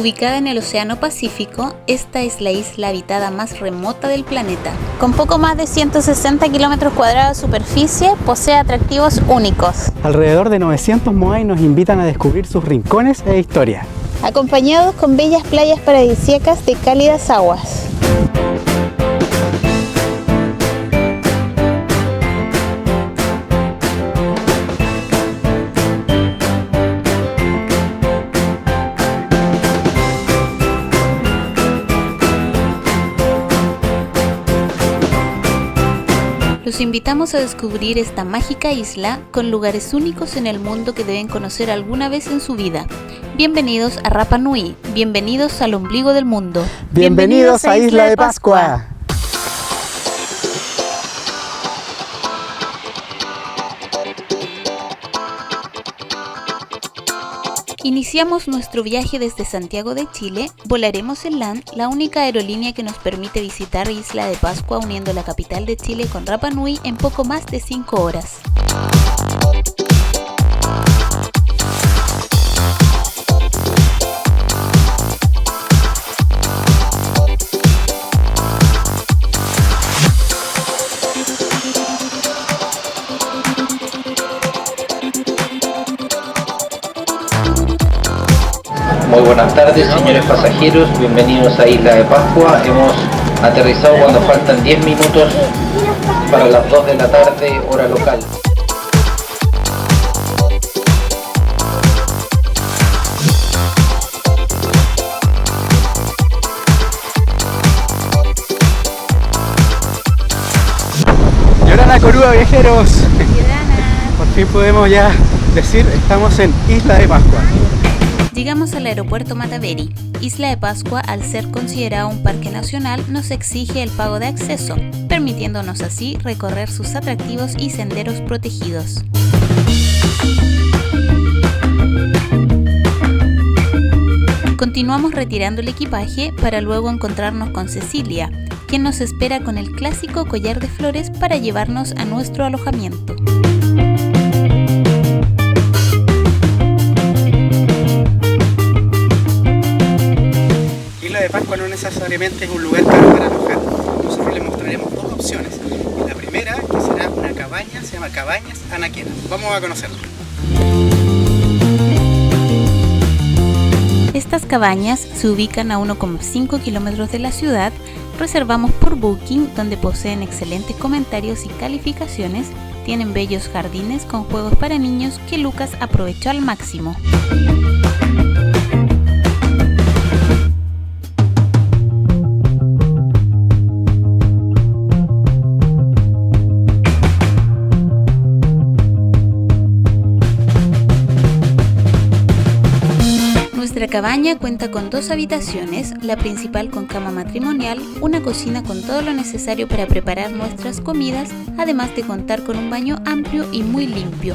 Ubicada en el Océano Pacífico, esta es la isla habitada más remota del planeta. Con poco más de 160 kilómetros cuadrados de superficie, posee atractivos únicos. Alrededor de 900 moai nos invitan a descubrir sus rincones e historia. Acompañados con bellas playas paradisíacas de cálidas aguas. Los invitamos a descubrir esta mágica isla con lugares únicos en el mundo que deben conocer alguna vez en su vida. Bienvenidos a Rapa Nui, bienvenidos al ombligo del mundo. Bienvenidos a Isla de Pascua. Iniciamos nuestro viaje desde Santiago de Chile. Volaremos en LAN, la única aerolínea que nos permite visitar Isla de Pascua, uniendo la capital de Chile con Rapa Nui en poco más de 5 horas. Muy buenas tardes, señores pasajeros, bienvenidos a Isla de Pascua. Hemos aterrizado cuando faltan 10 minutos para las 2 de la tarde, hora local. Yorana Coruba, viajeros. Por fin podemos ya decir, estamos en Isla de Pascua. Llegamos al aeropuerto Mataveri. Isla de Pascua, al ser considerado un parque nacional, nos exige el pago de acceso, permitiéndonos así recorrer sus atractivos y senderos protegidos. Continuamos retirando el equipaje para luego encontrarnos con Cecilia, quien nos espera con el clásico collar de flores para llevarnos a nuestro alojamiento. Isla de Pascua no necesariamente es un lugar caro para alojar. Nosotros les mostraremos dos opciones. La primera, que será una cabaña, se llama Cabañas Anaquena. Vamos a conocerla. Estas cabañas se ubican a 1,5 kilómetros de la ciudad. Reservamos por Booking, donde poseen excelentes comentarios y calificaciones. Tienen bellos jardines con juegos para niños que Lucas aprovechó al máximo. Nuestra cabaña cuenta con 2 habitaciones, la principal con cama matrimonial, una cocina con todo lo necesario para preparar nuestras comidas, además de contar con un baño amplio y muy limpio.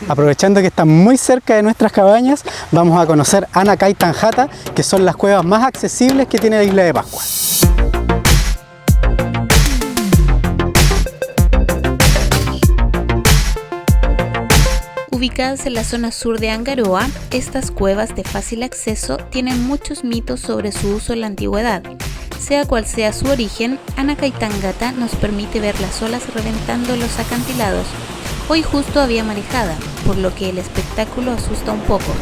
Aprovechando que están muy cerca de nuestras cabañas, vamos a conocer Anacay Tanjata, que son las cuevas más accesibles que tiene la Isla de Pascua. Ubicadas en la zona sur de Angaroa, estas cuevas de fácil acceso tienen muchos mitos sobre su uso en la antigüedad. Sea cual sea su origen, Anacay Tanjata nos permite ver las olas reventando los acantilados. Hoy justo había marejada, por lo que el espectáculo asusta un poco.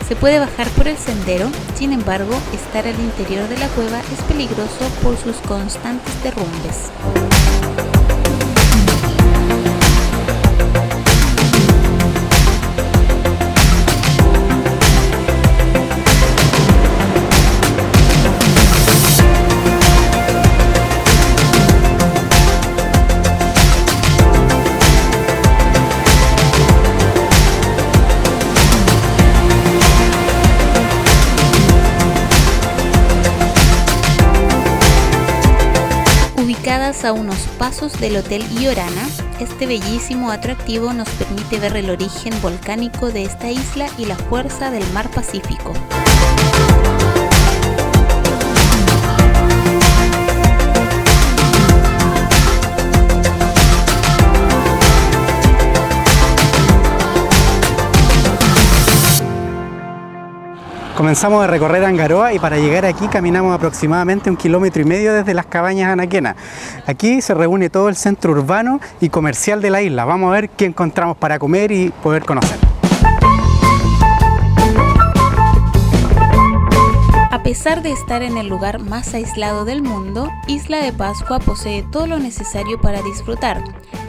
Se puede bajar por el sendero, sin embargo, estar al interior de la cueva es peligroso por sus constantes derrumbes. Ubicadas a unos pasos del Hotel Yorana, este bellísimo atractivo nos permite ver el origen volcánico de esta isla y la fuerza del mar Pacífico. Comenzamos a recorrer Angaroa y para llegar aquí caminamos aproximadamente 1,5 kilómetros desde las cabañas Anaquena. Aquí se reúne todo el centro urbano y comercial de la isla. Vamos a ver qué encontramos para comer y poder conocer. A pesar de estar en el lugar más aislado del mundo, Isla de Pascua posee todo lo necesario para disfrutar.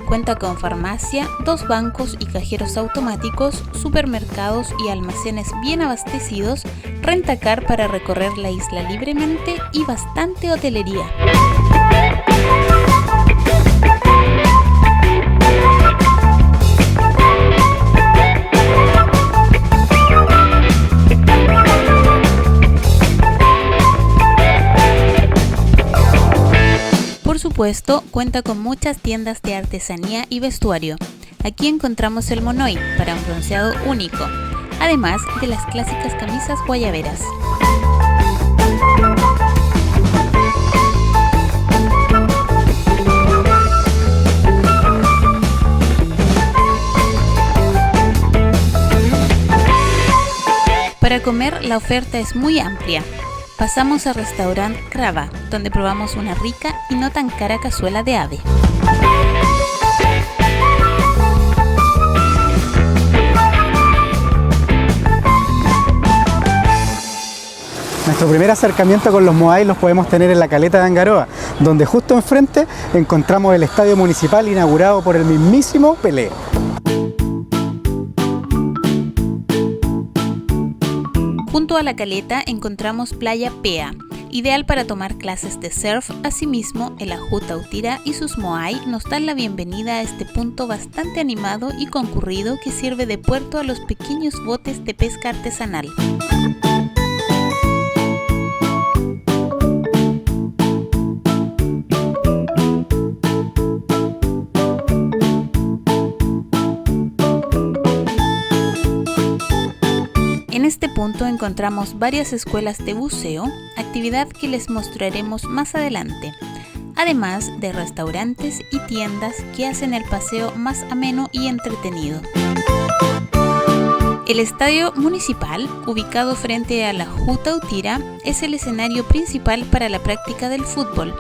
Cuenta con farmacia, 2 bancos y cajeros automáticos, supermercados y almacenes bien abastecidos, rentacar para recorrer la isla libremente y bastante hotelería. Por supuesto, cuenta con muchas tiendas de artesanía y vestuario. Aquí encontramos el monoy para un bronceado único, además de las clásicas camisas guayaberas. Para comer, la oferta es muy amplia. Pasamos al restaurante Crava, donde probamos una rica y no tan cara cazuela de ave. Nuestro primer acercamiento con los moai los podemos tener en la caleta de Angaroa, donde justo enfrente encontramos el estadio municipal inaugurado por el mismísimo Pelé. Junto a la caleta encontramos Playa Pea, ideal para tomar clases de surf. Asimismo, el Ajú Tautira y sus moai nos dan la bienvenida a este punto bastante animado y concurrido que sirve de puerto a los pequeños botes de pesca artesanal. En este punto encontramos varias escuelas de buceo, actividad que les mostraremos más adelante, además de restaurantes y tiendas que hacen el paseo más ameno y entretenido. El estadio municipal, ubicado frente a la Ajú Tautira, es el escenario principal para la práctica del fútbol.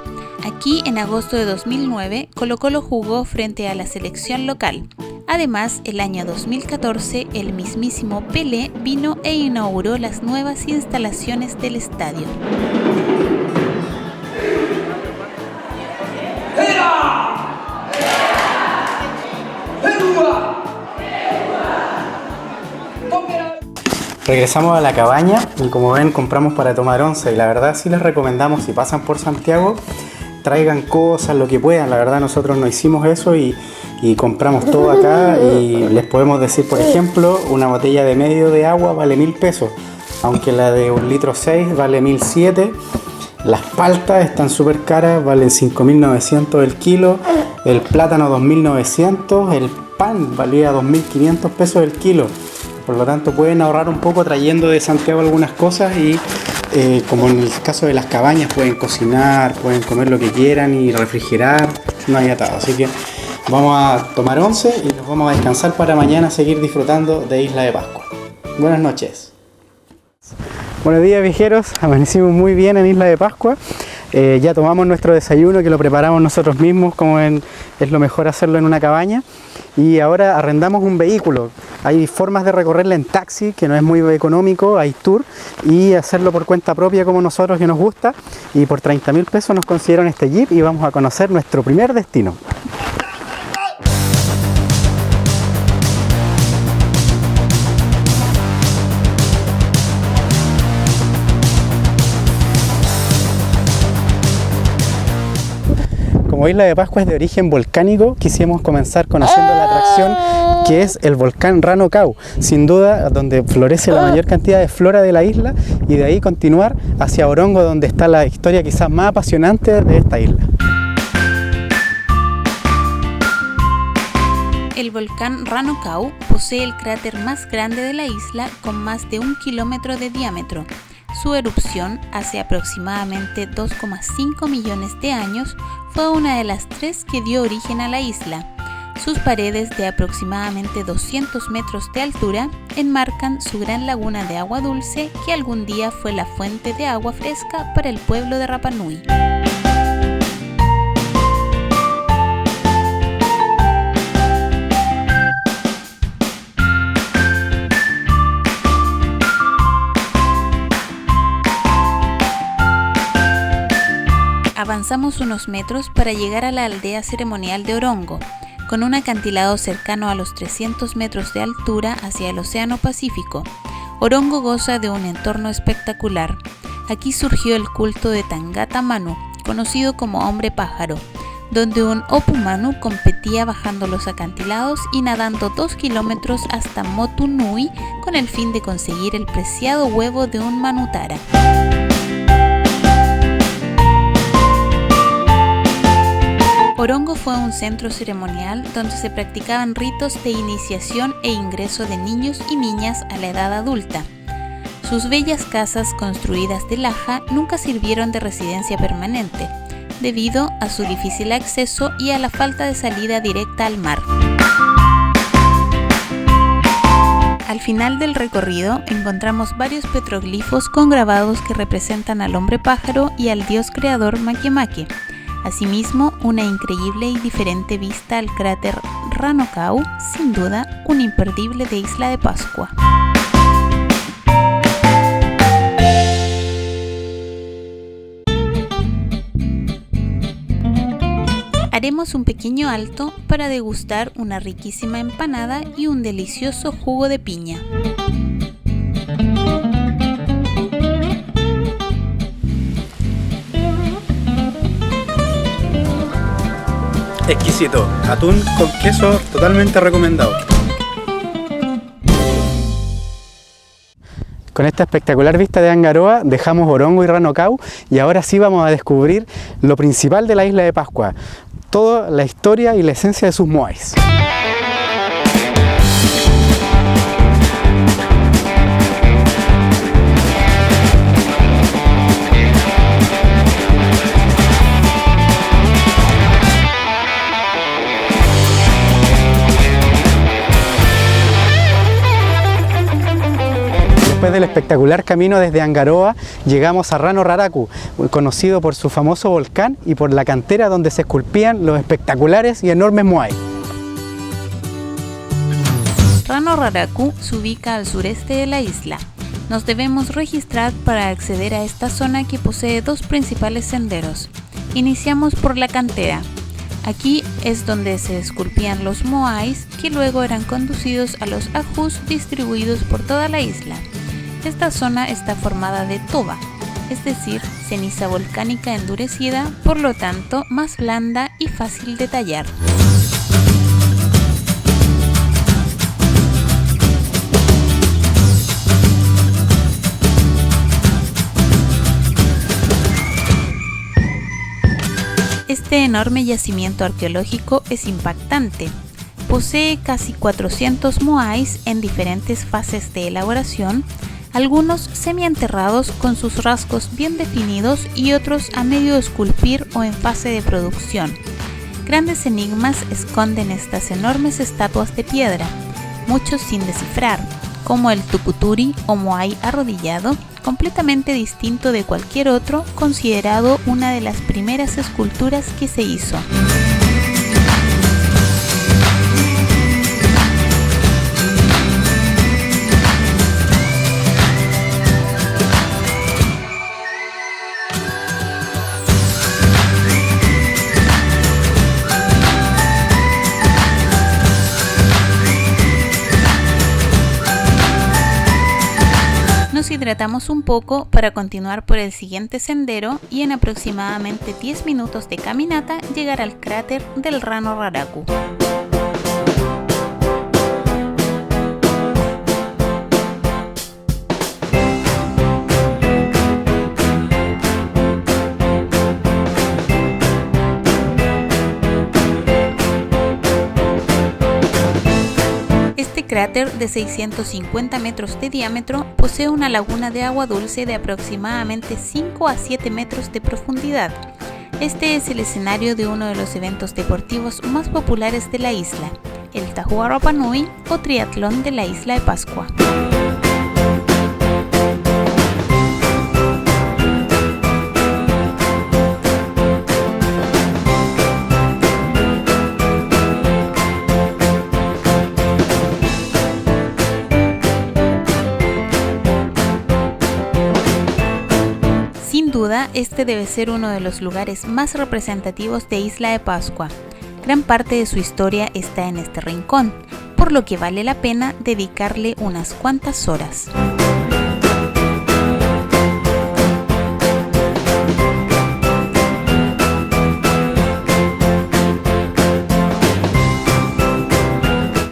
Aquí, en agosto de 2009, Colo-Colo jugó frente a la selección local. Además, el año 2014, el mismísimo Pelé vino e inauguró las nuevas instalaciones del estadio. Regresamos a la cabaña y como ven compramos para tomar once y la verdad sí les recomendamos, si pasan por Santiago, traigan cosas, lo que puedan. La verdad nosotros no hicimos eso y compramos todo acá y les podemos decir, por ejemplo, una botella de medio de agua vale 1.000 pesos, aunque la de 1,6 litros vale 1.007. Las paltas están súper caras, valen 5.900 el kilo, el plátano 2.900, el pan valía 2.500 pesos el kilo. Por lo tanto pueden ahorrar un poco trayendo de Santiago algunas cosas y como en el caso de las cabañas pueden cocinar, pueden comer lo que quieran y refrigerar, no hay atado. Así que vamos a tomar once y nos vamos a descansar para mañana seguir disfrutando de Isla de Pascua. Buenas noches. Buenos días viajeros, amanecimos muy bien en Isla de Pascua. Ya tomamos nuestro desayuno que lo preparamos nosotros mismos, como es lo mejor hacerlo en una cabaña. Y ahora arrendamos un vehículo. Hay formas de recorrerla en taxi, que no es muy económico, hay tour, y hacerlo por cuenta propia como nosotros, que nos gusta. Y por 30.000 pesos nos consiguieron este jeep y vamos a conocer nuestro primer destino. Como Isla de Pascua es de origen volcánico, quisimos comenzar conociendo la atracción que es el volcán Rano Kau, sin duda donde florece la mayor cantidad de flora de la isla, y de ahí continuar hacia Orongo, donde está la historia quizás más apasionante de esta isla. El volcán Rano Kau posee el cráter más grande de la isla con más de 1 kilómetro de diámetro. Su erupción, hace aproximadamente 2,5 millones de años, fue una de las 3 que dio origen a la isla. Sus paredes de aproximadamente 200 metros de altura enmarcan su gran laguna de agua dulce que algún día fue la fuente de agua fresca para el pueblo de Rapa Nui. Avanzamos unos metros para llegar a la aldea ceremonial de Orongo, con un acantilado cercano a los 300 metros de altura hacia el Océano Pacífico. Orongo goza de un entorno espectacular. Aquí surgió el culto de Tangata Manu, conocido como hombre pájaro, donde un Opu Manu competía bajando los acantilados y nadando 2 kilómetros hasta Motu Nui con el fin de conseguir el preciado huevo de un Manutara. Orongo fue un centro ceremonial donde se practicaban ritos de iniciación e ingreso de niños y niñas a la edad adulta. Sus bellas casas construidas de laja nunca sirvieron de residencia permanente, debido a su difícil acceso y a la falta de salida directa al mar. Al final del recorrido encontramos varios petroglifos con grabados que representan al hombre pájaro y al dios creador Makemake. Asimismo, una increíble y diferente vista al cráter Ranokau, sin duda un imperdible de Isla de Pascua. Haremos un pequeño alto para degustar una riquísima empanada y un delicioso jugo de piña. Exquisito, atún con queso totalmente recomendado. Con esta espectacular vista de Angaroa dejamos Orongo y Ranokau y ahora sí vamos a descubrir lo principal de la isla de Pascua, toda la historia y la esencia de sus moais. Después del espectacular camino desde Angaroa, llegamos a Rano Raraku, conocido por su famoso volcán y por la cantera donde se esculpían los espectaculares y enormes moai. Rano Raraku se ubica al sureste de la isla. Nos debemos registrar para acceder a esta zona que posee dos principales senderos. Iniciamos por la cantera. Aquí es donde se esculpían los moais que luego eran conducidos a los ajus distribuidos por toda la isla. Esta zona está formada de toba, es decir, ceniza volcánica endurecida, por lo tanto más blanda y fácil de tallar. Este enorme yacimiento arqueológico es impactante. Posee casi 400 moais en diferentes fases de elaboración, algunos semienterrados con sus rasgos bien definidos y otros a medio esculpir o en fase de producción. Grandes enigmas esconden estas enormes estatuas de piedra, muchos sin descifrar, como el Tukuturi o moai arrodillado, completamente distinto de cualquier otro, considerado una de las primeras esculturas que se hizo. Nos hidratamos un poco para continuar por el siguiente sendero y en aproximadamente 10 minutos de caminata llegar al cráter del Rano Raraku. Este cráter de 650 metros de diámetro posee una laguna de agua dulce de aproximadamente 5 a 7 metros de profundidad. Este es el escenario de uno de los eventos deportivos más populares de la isla, el Tahua Rapa Nui o triatlón de la isla de Pascua. Sin duda, este debe ser uno de los lugares más representativos de Isla de Pascua. Gran parte de su historia está en este rincón, por lo que vale la pena dedicarle unas cuantas horas.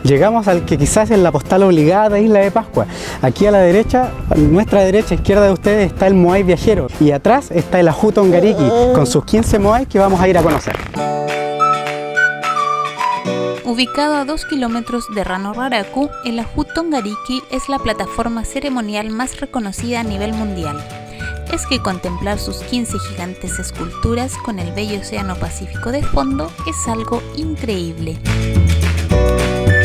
Llegamos al que quizás es la postal obligada de Isla de Pascua. Aquí a la derecha, a nuestra derecha, izquierda de ustedes, está el Moai Viajero y atrás está el Ajú Tongariki con sus 15 Moai que vamos a ir a conocer. Ubicado a 2 kilómetros de Rano Raraku, el Ajú Tongariki es la plataforma ceremonial más reconocida a nivel mundial. Es que contemplar sus 15 gigantes esculturas con el bello océano Pacífico de fondo es algo increíble.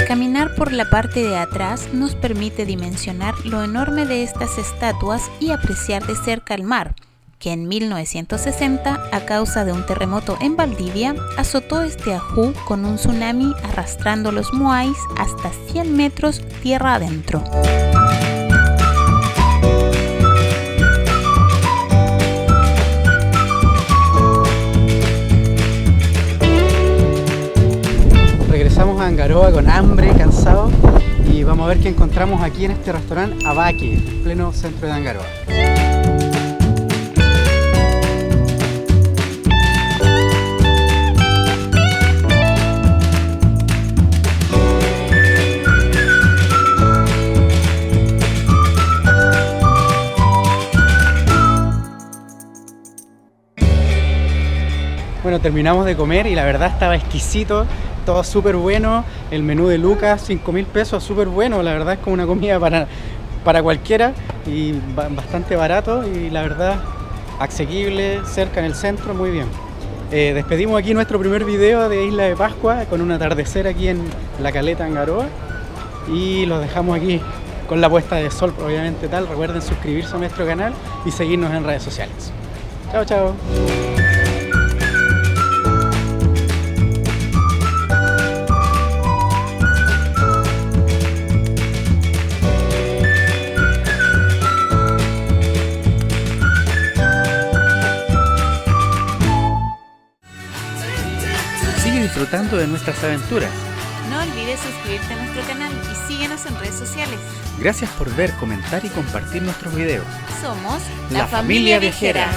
Caminar por la parte de atrás nos permite dimensionar lo enorme de estas estatuas y apreciar de cerca el mar, que en 1960, a causa de un terremoto en Valdivia, azotó este ajú con un tsunami arrastrando los moais hasta 100 metros tierra adentro. Regresamos a Angaroa con hambre, cansados, y vamos a ver qué encontramos aquí en este restaurante Abake, en pleno centro de Angaroa. Bueno, terminamos de comer y la verdad estaba exquisito, todo súper bueno. El menú de Lucas, 5.000 pesos, súper bueno. La verdad es como una comida para cualquiera y bastante barato y la verdad asequible, cerca en el centro, muy bien. Despedimos aquí nuestro primer video de Isla de Pascua con un atardecer aquí en la caleta Angaroa y los dejamos aquí con la puesta de sol, obviamente tal. Recuerden suscribirse a nuestro canal y seguirnos en redes sociales. Chao, chao. Sigue disfrutando de nuestras aventuras. No olvides suscribirte a nuestro canal y síguenos en redes sociales. Gracias por ver, comentar y compartir nuestros videos. Somos La Familia Viajera.